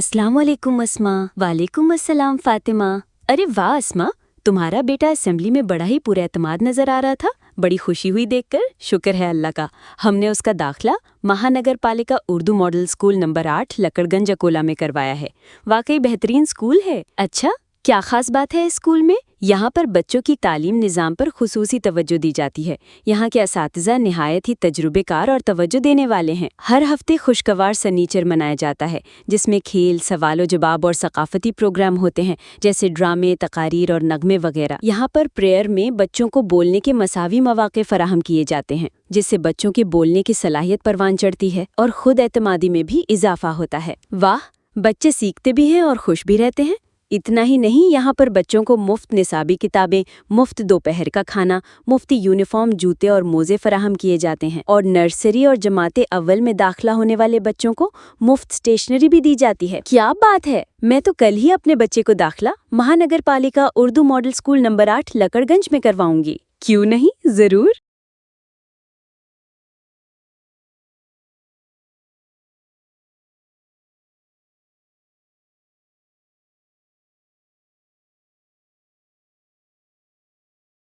अस्सलाम वालेकुम अस्मा। वालेकुम अस्सलाम फातिमा। अरे वाह अस्मा, तुम्हारा बेटा असेंबली में बड़ा ही पुरएतमाद नजर आ रहा था। बड़ी खुशी हुई देखकर। शुक्र है अल्लाह का, हमने उसका दाखिला महानगर पालिका Urdu model school number 8 Lakadganj Akola में करवाया है। वाकई बेहतरीन स्कूल है। अच्छा, क्या खास बात है इस स्कूल में? यहाँ पर बच्चों की तालीम निज़ाम पर खुसूसी तवज्जो दी जाती है। यहाँ के असातिज़ा निहायत ही तजुर्बेकार और तवज्जो देने वाले हैं। हर हफ्ते खुशगवार सनीचर मनाया जाता है, जिसमें खेल, सवाल जवाब और सकाफती प्रोग्राम होते हैं, जैसे ड्रामे, तकारीर और नगमे वगैरह। यहाँ पर प्रेयर में बच्चों को बोलने के मसावी मौक़े फराहम किए जाते हैं, जिससे बच्चों की बोलने की सलाहियत परवान चढ़ती है और खुद एतमादी में भी इजाफा होता है। वाह, बच्चे सीखते भी हैं और खुश भी रहते हैं। इतना ही नहीं, यहाँ पर बच्चों को मुफ्त निसाबी किताबें, मुफ्त दोपहर का खाना, मुफ्ती यूनिफॉर्म, जूते और मोज़े फराहम किए जाते हैं और नर्सरी और जमाते अव्वल में दाखिला होने वाले बच्चों को मुफ्त स्टेशनरी भी दी जाती है। क्या बात है! मैं तो कल ही अपने बच्चे को दाखिला महानगर पालिका Urdu model school number 8 Lakadganj में करवाऊंगी। क्यों नहीं, जरूर।